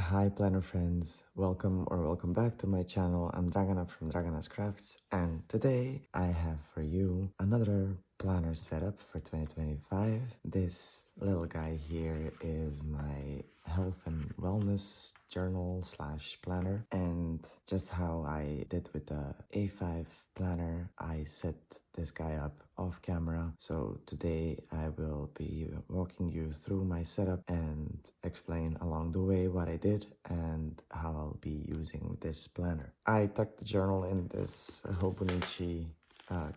Hi planner friends, welcome back to my channel. I'm Dragana from Dragana's Crafts, and today I have for you another planner setup for 2025. This little guy here is my health and wellness journal slash planner, and just how I did with the A5 planner, I set this guy up off camera. So today I will be walking you through my setup and explain along the way what I did and how I'll be using this planner. I tucked the journal in this Hobonichi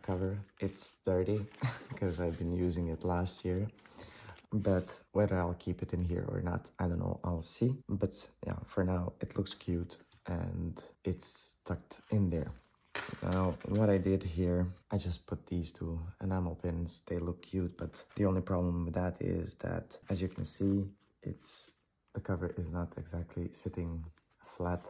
cover. It's dirty because I've been using it last year, but whether I'll keep it in here or not, I don't know, I'll see. But yeah, for now it looks cute and it's tucked in there. Now, what I did here, I just put these two enamel pins. They look cute, but the only problem with that is that, as you can see, the cover is not exactly sitting flat.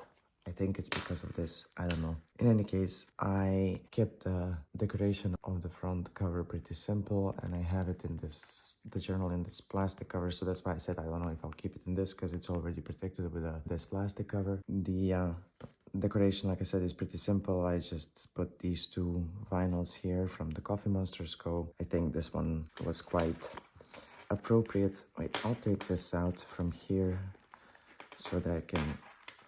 I think it's because of this, I don't know. In any case, I kept the decoration of the front cover pretty simple, and I have it in the journal in this plastic cover, so that's why I said I don't know if I'll keep it in this, because it's already protected with this plastic cover. The decoration, like I said, is pretty simple. I just put these two vinyls here from the Coffee Monsterz Co. I think this one was quite appropriate. Wait, I'll take this out from here so that I can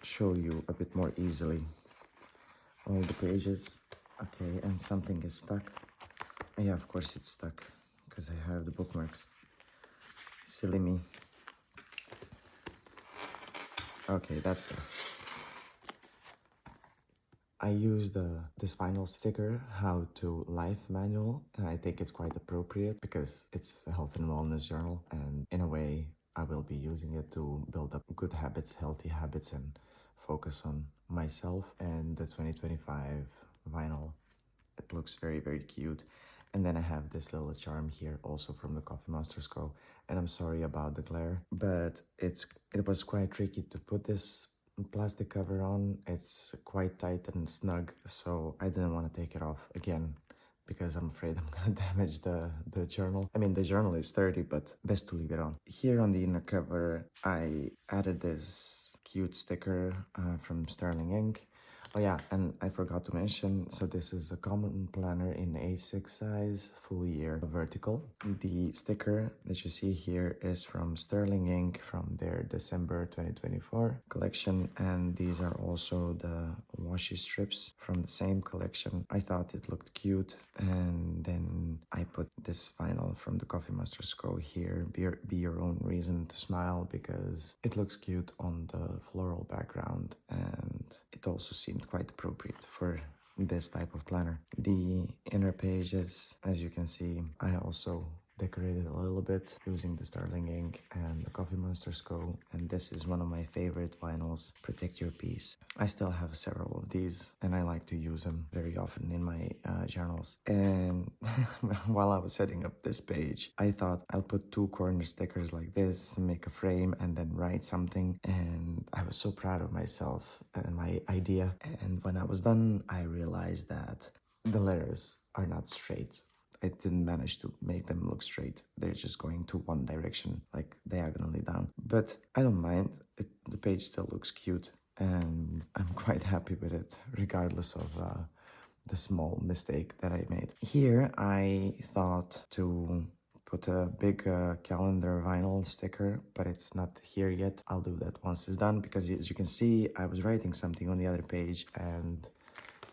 show you a bit more easily all the pages. Okay, and something is stuck. Yeah, of course it's stuck because I have the bookmarks. Silly me. Okay, that's better. I used this vinyl sticker, How to Life Manual, and I think it's quite appropriate because it's a health and wellness journal, and in a way I will be using it to build up good habits, healthy habits, and focus on myself. And the 2025 vinyl, it looks very, very cute. And then I have this little charm here also from the Coffee Monsterz Co. And I'm sorry about the glare, but it was quite tricky to put this plastic cover on. It's quite tight and snug, so I didn't want to take it off again because I'm afraid I'm gonna damage the journal. I mean, the journal is sturdy, but best to leave it on. Here on the inner cover, I added this cute sticker from Sterling Ink. Oh yeah, and I forgot to mention, so this is a common planner in A6 size, full year vertical. The sticker that you see here is from Sterling Ink from their December 2024 collection, and these are also the washi strips from the same collection. I thought it looked cute, and then I put this vinyl from the Coffee Monsterz Co here, be your own reason to smile, because it looks cute on the floral background, and it also seemed quite appropriate for this type of planner. The inner pages, as you can see, I also decorated a little bit using the Sterling Ink and the Coffee Monsterz Co. And this is one of my favorite vinyls, Protect Your Peace. I still have several of these and I like to use them very often in my journals. And while I was setting up this page, I thought I'll put two corner stickers like this, make a frame, and then write something. And I was so proud of myself and my idea. And when I was done, I realized that the letters are not straight. I didn't manage to make them look straight. They're just going to one direction, like diagonally down. But I don't mind. The page still looks cute, and I'm quite happy with it, regardless of the small mistake that I made. Here, I thought to put a big calendar vinyl sticker, but it's not here yet. I'll do that once it's done, because as you can see, I was writing something on the other page, and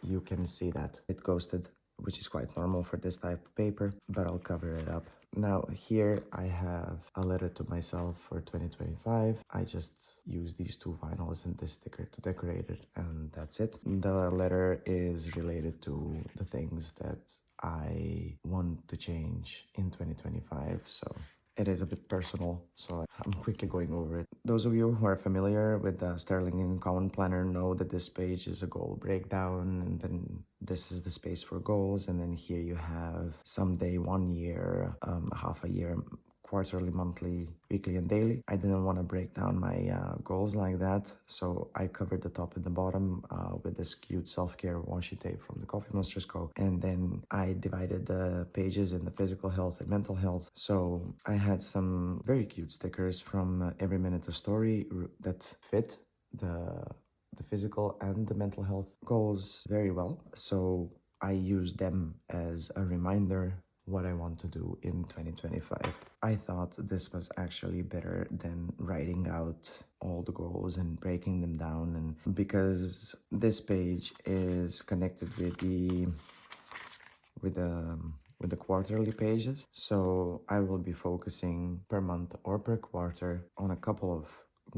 you can see that it ghosted, which is quite normal for this type of paper, but I'll cover it up. Now here I have a letter to myself for 2025. I just use these two vinyls and this sticker to decorate it, and that's it. The letter is related to the things that I want to change in 2025, so it is a bit personal, so I'm quickly going over it. Those of you who are familiar with the Sterling Ink Common Planner know that this page is a goal breakdown, and then this is the space for goals, and then here you have someday 1 year, half a year, quarterly, monthly, weekly, and daily. I didn't want to break down my goals like that, so I covered the top and the bottom with this cute self-care washi tape from the Coffee Monsterz Co. And then I divided the pages in the physical health and mental health. So I had some very cute stickers from Every Minute a Story that fit the physical and the mental health goals very well. So I use them as a reminder what I want to do in 2025. I thought this was actually better than writing out all the goals and breaking them down, and because this page is connected with with the with the quarterly pages, so I will be focusing per month or per quarter on a couple of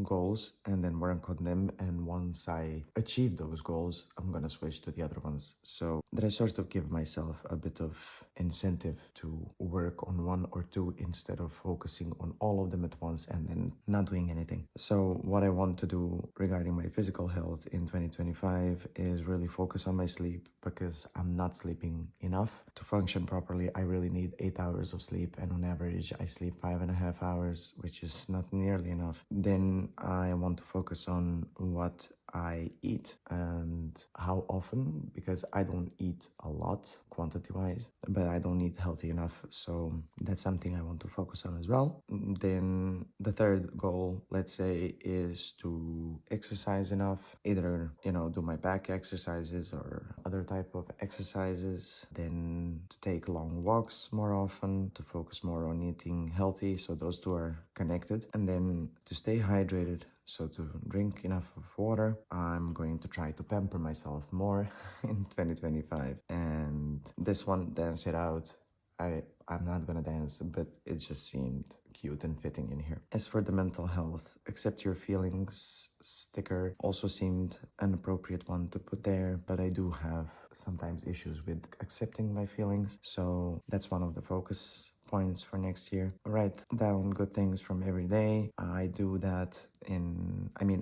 goals and then work on them, and once I achieve those goals I'm gonna switch to the other ones, so that I sort of give myself a bit of incentive to work on one or two instead of focusing on all of them at once and then not doing anything. So what I want to do regarding my physical health in 2025 is really focus on my sleep, because I'm not sleeping enough to function properly. I really need 8 hours of sleep, and on average I sleep 5.5 hours, which is not nearly enough. Then I want to focus on what I eat and how often, because I don't eat a lot quantity wise, but I don't eat healthy enough, so that's something I want to focus on as well. Then the third goal, let's say, is to exercise enough, either do my back exercises or other type of exercises, then to take long walks more often, to focus more on eating healthy, so those two are connected, and then to stay hydrated, so to drink enough of water. I'm going to try to pamper myself more in 2025. And this one, dance it out. I'm not gonna dance, but it just seemed cute and fitting in here. As for the mental health, accept your feelings sticker also seemed an appropriate one to put there, but I do have sometimes issues with accepting my feelings, so that's one of the focus points for next year. Write down good things from every day. I do that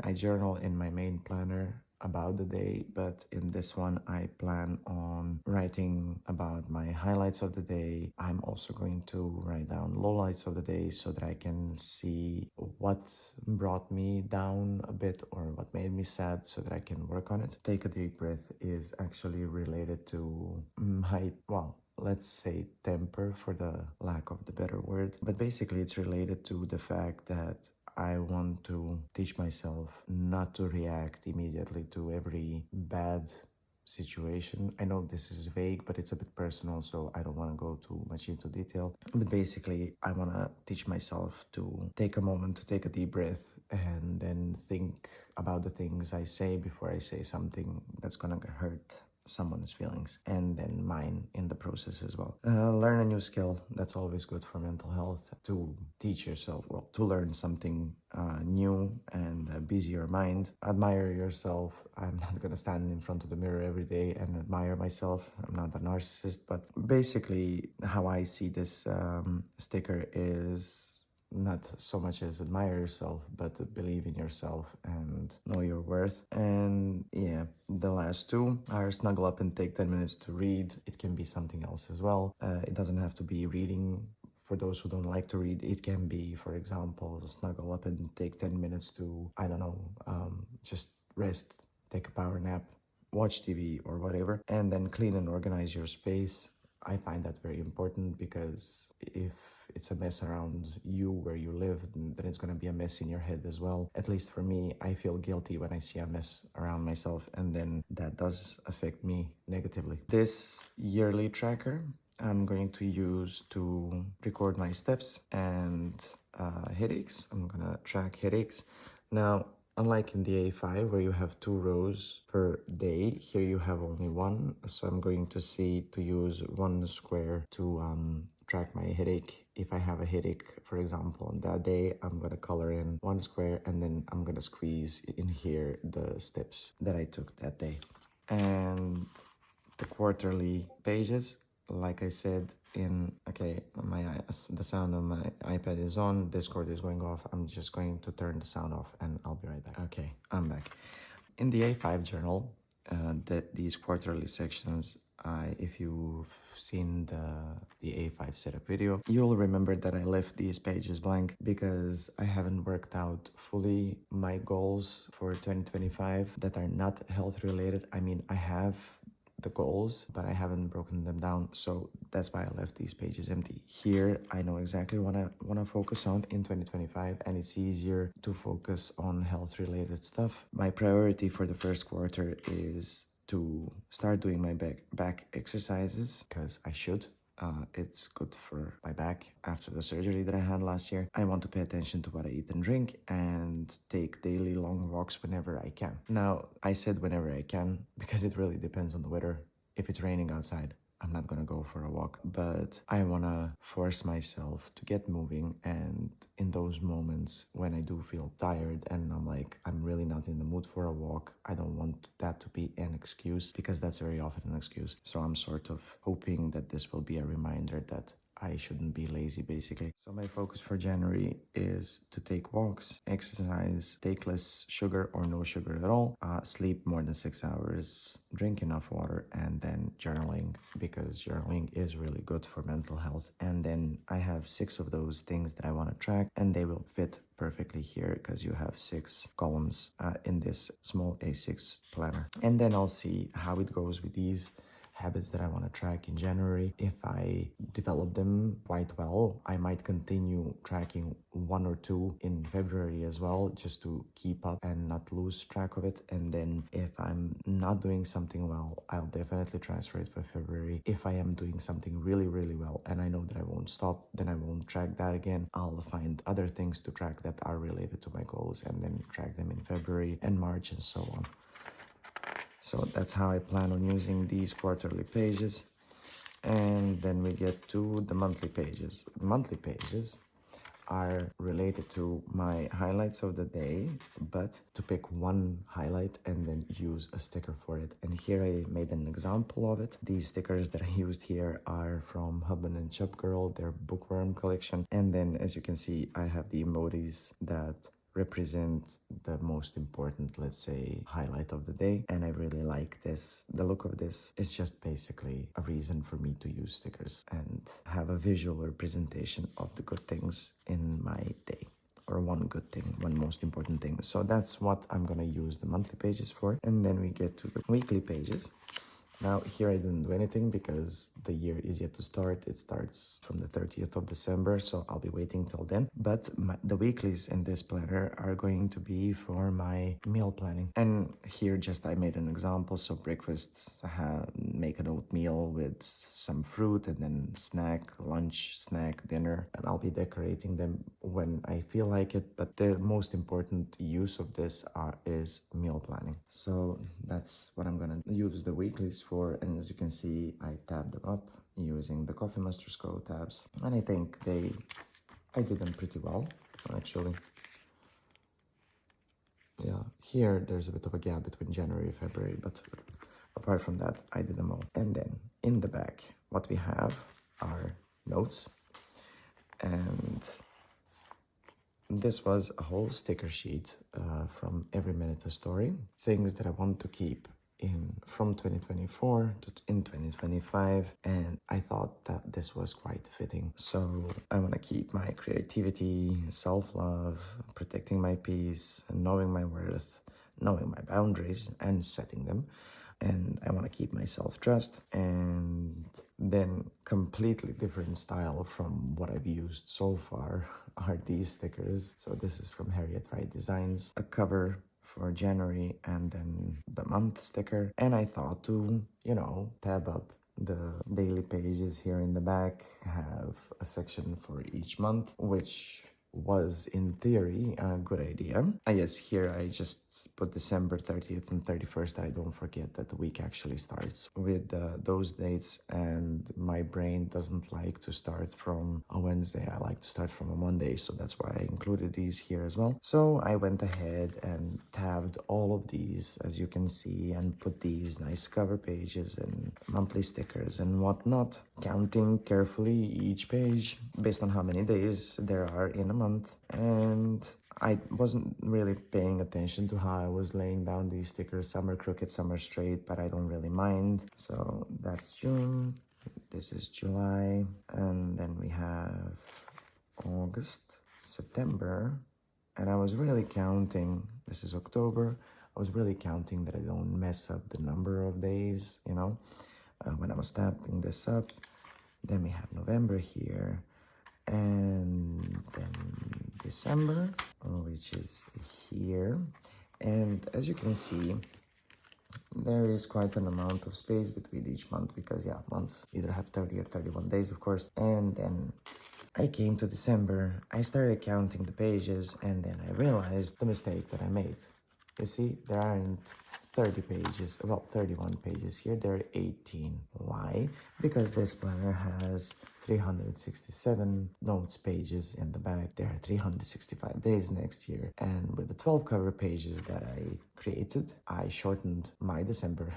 I journal in my main planner about the day, but in this one I plan on writing about my highlights of the day. I'm also going to write down lowlights of the day so that I can see what brought me down a bit or what made me sad, so that I can work on it. Take a deep breath is actually related to let's say temper, for the lack of the better word, but basically it's related to the fact that I want to teach myself not to react immediately to every bad situation. I know this is vague, but it's a bit personal, so I don't want to go too much into detail. But basically, I want to teach myself to take a moment to take a deep breath and then think about the things I say before I say something that's gonna hurt someone's feelings and then mine in the process as well. Learn a new skill. That's always good for mental health, to teach yourself, to learn something new and busy your mind. Admire yourself. I'm not gonna stand in front of the mirror every day and admire myself. I'm not a narcissist, but basically how I see this sticker is not so much as admire yourself, but to believe in yourself and know your worth. And yeah, the last two are snuggle up and take 10 minutes to read. It can be something else as well. It doesn't have to be reading. For those who don't like to read, it can be, for example, snuggle up and take 10 minutes to, I don't know, just rest, take a power nap, watch TV or whatever, and then clean and organize your space. I find that very important, because if it's a mess around you where you live, then it's going to be a mess in your head as well. At least for me, I feel guilty when I see a mess around myself, and then that does affect me negatively. This yearly tracker I'm going to use to record my steps and headaches. I'm gonna track headaches. Now, unlike in the A5 where you have 2 rows per day, here you have only one. So I'm going to use one square to track my headache. If I have a headache, for example, on that day, I'm gonna color in one square and then I'm gonna squeeze in here the steps that I took that day. And the quarterly pages, like I said, the sound of my iPad is on, Discord is going off. I'm just going to turn the sound off and I'll be right back. Okay, I'm back. In the A5 journal, these quarterly sections, if you've seen the A5 setup video, you'll remember that I left these pages blank because I haven't worked out fully my goals for 2025 that are not health related. I mean, I have the goals, but I haven't broken them down, so that's why I left these pages empty. Here, I know exactly what I want to focus on in 2025, and it's easier to focus on health-related stuff. My priority for the first quarter is to start doing my back exercises, because I should. It's good for my back after the surgery that I had last year. I want to pay attention to what I eat and drink and take daily long walks whenever I can. Now, I said whenever I can because it really depends on the weather. If it's raining outside, I'm not gonna go for a walk, but I wanna force myself to get moving, and in those moments when I do feel tired and I'm like, I'm really not in the mood for a walk, I don't want that to be an excuse, because that's very often an excuse. So I'm sort of hoping that this will be a reminder that I shouldn't be lazy, basically. So my focus for January is to take walks, exercise, take less sugar or no sugar at all, sleep more than 6 hours, drink enough water, and then journaling, because journaling is really good for mental health. And then I have 6 of those things that I want to track, and they will fit perfectly here because you have 6 columns in this small A6 planner. And then I'll see how it goes with these habits that I want to track in January. If I develop them quite well, I might continue tracking 1 or 2 in February as well, just to keep up and not lose track of it. And then if I'm not doing something well, I'll definitely transfer it for February. If I am doing something really, really well and I know that I won't stop, then I won't track that again. I'll find other things to track that are related to my goals and then track them in February and March and so on. So that's how I plan on using these quarterly pages. And then we get to the monthly pages. Monthly pages are related to my highlights of the day, but to pick one highlight and then use a sticker for it. And here I made an example of it. These stickers that I used here are from Hubban and Chub Girl, their bookworm collection. And then as you can see, I have the emojis that represent the most important, let's say, highlight of the day. And I really like this. The look of this is just basically a reason for me to use stickers and have a visual representation of the good things in my day, or one good thing, one most important thing. So that's what I'm gonna use the monthly pages for. And then we get to the weekly pages. Now here I didn't do anything because the year is yet to start. It starts from the 30th of December, so I'll be waiting till then. But the weeklies in this planner are going to be for my meal planning. And here just I made an example. So breakfast, make an oatmeal with some fruit, and then snack, lunch, snack, dinner. And I'll be decorating them when I feel like it. But the most important use of this is meal planning. So that's what I'm gonna use the weeklies for. And as you can see, I tabbed them up using the Coffee Monsterz Co tabs, and I think I did them pretty well, actually. Yeah, here there's a bit of a gap between January and February, but apart from that, I did them all. And then in the back, what we have are notes, and this was a whole sticker sheet from Every Minute a Story, things that I want to keep from 2024 to in 2025, and I thought that this was quite fitting. So I want to keep my creativity, self-love, protecting my peace, and knowing my worth, knowing my boundaries and setting them. And I want to keep my self-trust, and then completely different style from what I've used so far are these stickers. So this is from Harriet Wright Designs, a cover for January and then the month sticker. And I thought to, tab up the daily pages here in the back, have a section for each month, which was in theory a good idea. Yes, here I just put December 30th and 31st. I don't forget that the week actually starts with those dates, and my brain doesn't like to start from a Wednesday. I like to start from a Monday, so that's why I included these here as well. So I went ahead and tabbed all of these, as you can see, and put these nice cover pages and monthly stickers and whatnot, counting carefully each page based on how many days there are in a month. And I wasn't really paying attention to how I was laying down these stickers. Some are crooked, some are straight, but I don't really mind. So that's June, this is July, and then we have August, September, and I was really counting. This is October, I was really counting that I don't mess up the number of days, you know, when I was stamping this up. Then we have November here, and then December, which is here. And as you can see, there is quite an amount of space between each month because, yeah, months either have 30 or 31 days, of course. And then I came to December, I started counting the pages, and then I realized the mistake that I made. You see, there aren't 30 pages, well, 31 pages here, there are 18. Why? Because this planner has 367 notes pages in the back. There are 365 days next year. And with the 12 cover pages that I created, I shortened my December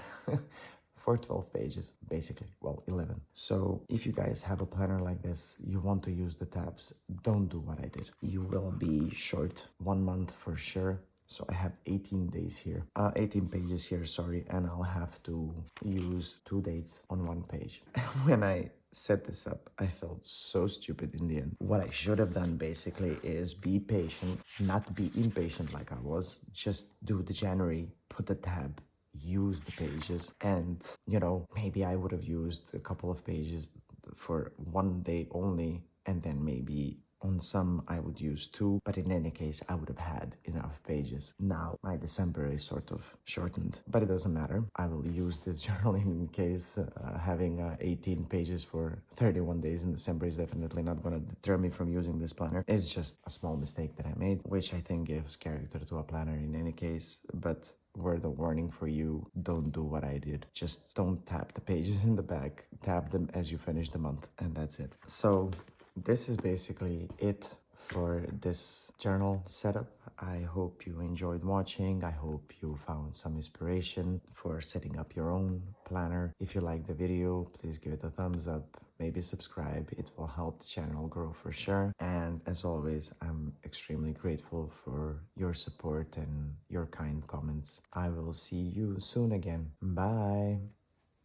for 12 pages, basically, well, 11. So if you guys have a planner like this, you want to use the tabs, don't do what I did. You will be short 1 month for sure. So I have 18 days here, 18 pages here, sorry, and I'll have to use 2 dates on 1 page. When I set this up, I felt so stupid in the end. What I should have done basically is be patient, not be impatient like I was, just do the January, put the tab, use the pages, and you know, maybe I would have used a couple of pages for 1 day only, and then maybe on some I would use 2, but in any case I would have had enough pages. Now my December is sort of shortened, but it doesn't matter. I will use this journal in case having 18 pages for 31 days in December is definitely not going to deter me from using this planner. It's just a small mistake that I made, which I think gives character to a planner in any case, but word of warning for you, don't do what I did. Just don't tap the pages in the back, tap them as you finish the month, and that's it. So this is basically it for this journal setup. I hope you enjoyed watching. I hope you found some inspiration for setting up your own planner. If you liked the video, please give it a thumbs up. Maybe subscribe. It will help the channel grow for sure. And as always, I'm extremely grateful for your support and your kind comments. I will see you soon again. Bye.